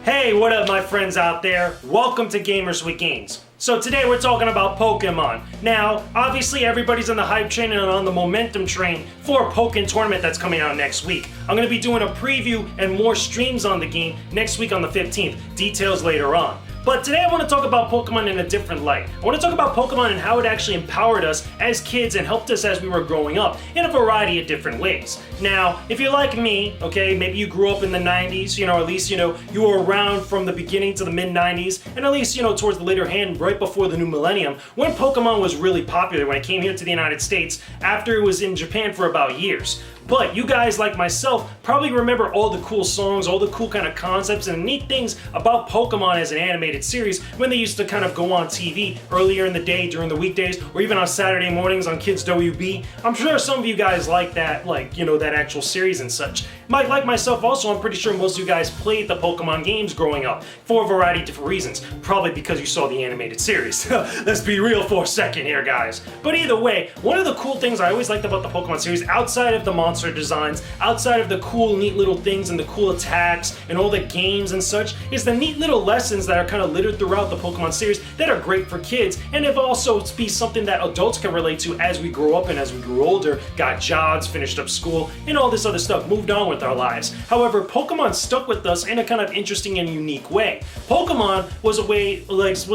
Hey, what up my friends out there? Welcome to Gamers with Games. So today we're talking about Pokemon. Now, obviously everybody's on the hype train and on the momentum train for a Pokken tournament that's coming out next week. I'm going to be doing a preview and more streams on the game next week on the 15th. Details later on. But today I want to talk about Pokemon in a different light. I want to talk about Pokemon and how it actually empowered us as kids and helped us as we were growing up in a variety of different ways. Now, if you're like me, okay, maybe you grew up in the 90s, or at least, you were around from the beginning to the mid-90s, and at least, towards the later hand, right before the new millennium, when Pokemon was really popular, when it came here to the United States, after it was in Japan for about years. But you guys, like myself, probably remember all the cool songs, all the cool kind of concepts and neat things about Pokemon as an animated series when they used to kind of go on TV earlier in the day during the weekdays or even on Saturday mornings on Kids WB. I'm sure some of you guys like that, that actual series and such. Like myself also, I'm pretty sure most of you guys played the Pokemon games growing up for a variety of different reasons. Probably because you saw the animated series. Let's be real for a second here, guys. But either way, one of the cool things I always liked about the Pokemon series, outside of the monster designs, outside of the cool neat little things and the cool attacks and all the games and such, is the neat little lessons that are kind of littered throughout the Pokemon series that are great for kids and have also be something that adults can relate to as we grow up and as we grew older, got jobs, finished up school, and all this other stuff, moved on with our lives. However, Pokemon stuck with us in a kind of interesting and unique way. Pokemon was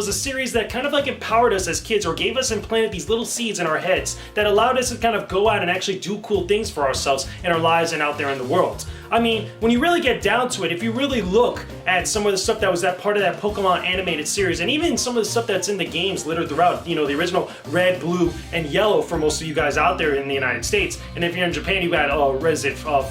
a series that kind of empowered us as kids, or gave us and planted these little seeds in our heads that allowed us to kind of go out and actually do cool things for ourselves in our lives and out there in the world. I mean, when you really get down to it, if you really look at some of the stuff that was that part of that Pokemon animated series, and even some of the stuff that's in the games littered throughout, the original Red, Blue, and Yellow for most of you guys out there in the United States, and if you're in Japan, you got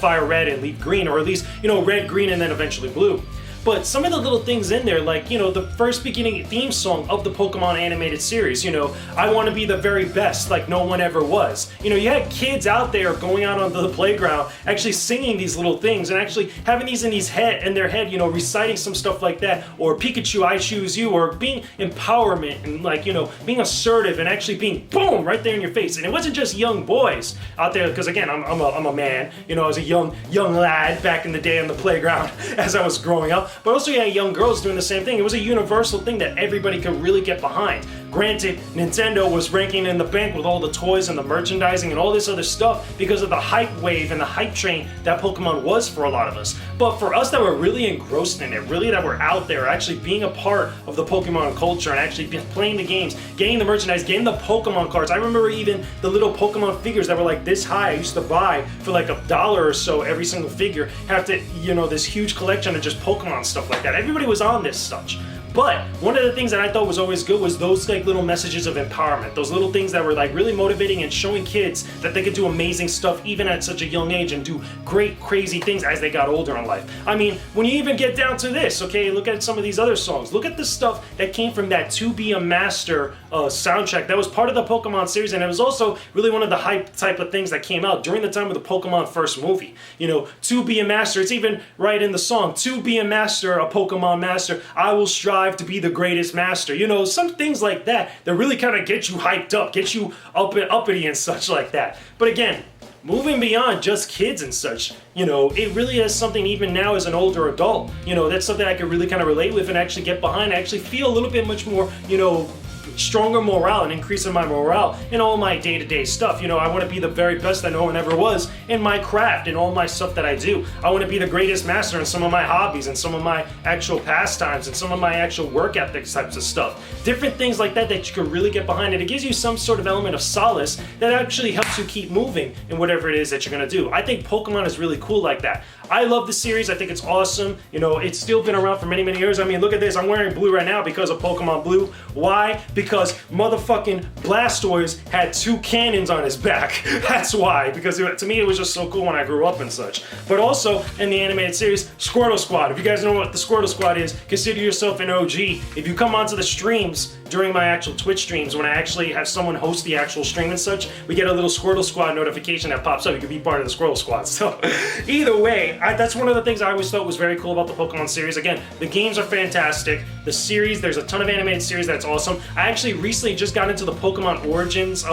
Fire Red and Leaf Green, or at least, Red, Green, and then eventually Blue. But some of the little things in there, the first beginning theme song of the Pokemon animated series, I want to be the very best, like no one ever was. You had kids out there going out onto the playground, actually singing these little things, and actually having these in their head, reciting some stuff like that, or Pikachu, I choose you, or being empowerment, and being assertive, and actually being boom, right there in your face. And it wasn't just young boys out there, because again, I'm a man, I was a young lad back in the day on the playground as I was growing up. But also you had young girls doing the same thing. It was a universal thing that everybody could really get behind. Granted, Nintendo was ranking in the bank with all the toys and the merchandising and all this other stuff because of the hype wave and the hype train that Pokemon was for a lot of us. But for us that were really engrossed in it, really that were out there, actually being a part of the Pokemon culture and actually playing the games, getting the merchandise, getting the Pokemon cards. I remember even the little Pokemon figures that were like this high. I used to buy for like $1 or so every single figure. Have to, this huge collection of just Pokemon stuff like that. Everybody was on this such. But one of the things that I thought was always good was those little messages of empowerment, those little things that were really motivating and showing kids that they could do amazing stuff even at such a young age and do great crazy things as they got older in life. I mean, when you even get down to this, okay, look at some of these other songs. Look at the stuff that came from that To Be a Master soundtrack that was part of the Pokemon series, and it was also really one of the hype type of things that came out during the time of the Pokemon first movie. To be a master, it's even right in the song, to be a master, a Pokemon master, I will strive to be the greatest master. Some things like that really kind of get you hyped up, get you uppity and such like that. But again, moving beyond just kids and such, it really is something even now as an older adult, that's something I could really kind of relate with and actually get behind, and actually feel a little bit much more, stronger morale and increasing my morale in all my day-to-day stuff. I want to be the very best that no one ever was in my craft and all my stuff that I do. I want to be the greatest master in some of my hobbies and some of my actual pastimes and some of my actual work ethics types of stuff. Different things like that you can really get behind, and it gives you some sort of element of solace that actually helps you keep moving in whatever it is that you're going to do. I think Pokemon is really cool like that. I love the series. I think it's awesome. It's still been around for many, many years. I mean, look at this. I'm wearing blue right now because of Pokemon Blue. Why? Because motherfucking Blastoise had 2 cannons on his back. That's why. Because to me, it was just so cool when I grew up and such. But also, in the animated series, Squirtle Squad. If you guys know what the Squirtle Squad is, consider yourself an OG. If you come onto the streams during my actual Twitch streams, when I actually have someone host the actual stream and such, we get a little Squirtle Squad notification that pops up. You can be part of the Squirtle Squad. So, either way, that's one of the things I always thought was very cool about the Pokemon series. Again, the games are fantastic. The series, there's a ton of animated series that's awesome. I actually recently just got into the Pokemon Origins,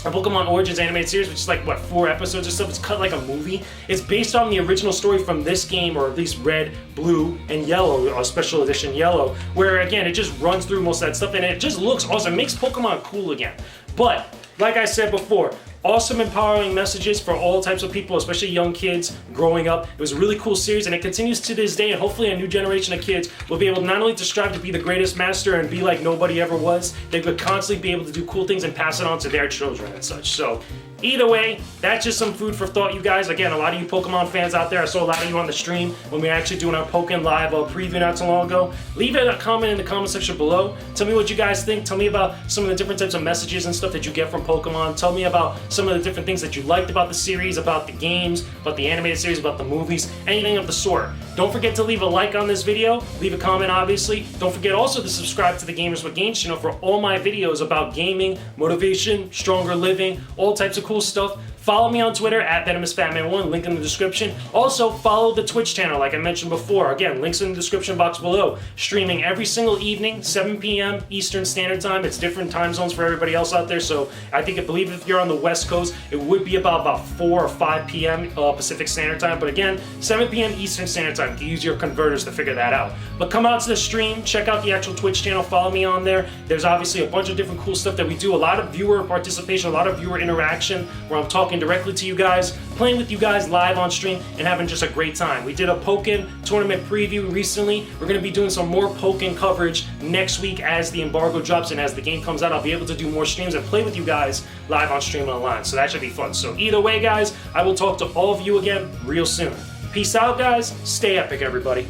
a Pokemon Origins animated series, which is like, what, 4 episodes or stuff. It's cut like a movie. It's based on the original story from this game, or at least Red, Blue, and Yellow, or Special Edition Yellow, where again, it just runs through most of that stuff, and it just looks awesome. It makes Pokemon cool again. But, like I said before, awesome empowering messages for all types of people, especially young kids growing up. It was a really cool series, and it continues to this day, and hopefully a new generation of kids will be able not only to strive to be the greatest master and be like nobody ever was, they could constantly be able to do cool things and pass it on to their children and such. So either way, that's just some food for thought, you guys. Again, a lot of you Pokemon fans out there, I saw a lot of you on the stream when we were actually doing our Pokken Live preview not too long ago. Leave a comment in the comment section below. Tell me what you guys think. Tell me about some of the different types of messages and stuff that you get from Pokemon. Tell me about some of the different things that you liked about the series, about the games, about the animated series, about the movies, anything of the sort. Don't forget to leave a like on this video. Leave a comment, obviously. Don't forget also to subscribe to the Gamers with Gains channel for all my videos about gaming, motivation, stronger living, all types of cool stuff. Follow me on Twitter at VenomousFatman1, link in the description. Also, follow the Twitch channel like I mentioned before. Again, links in the description box below. Streaming every single evening, 7 p.m. Eastern Standard Time. It's different time zones for everybody else out there, so I believe if you're on the West Coast, it would be about 4 or 5 p.m. Pacific Standard Time. But again, 7 p.m. Eastern Standard Time. You can use your converters to figure that out. But come out to the stream, check out the actual Twitch channel, follow me on there. There's obviously a bunch of different cool stuff that we do. A lot of viewer participation, a lot of viewer interaction, where I'm talking directly to you guys, playing with you guys live on stream, and having just a great time. We did a Pokken tournament preview recently. We're going to be doing some more Pokken coverage next week as the embargo drops and as the game comes out. I'll be able to do more streams and play with you guys live on stream and online, so that should be fun. So either way, guys, I will talk to all of you again real soon. Peace out, guys. Stay epic, everybody.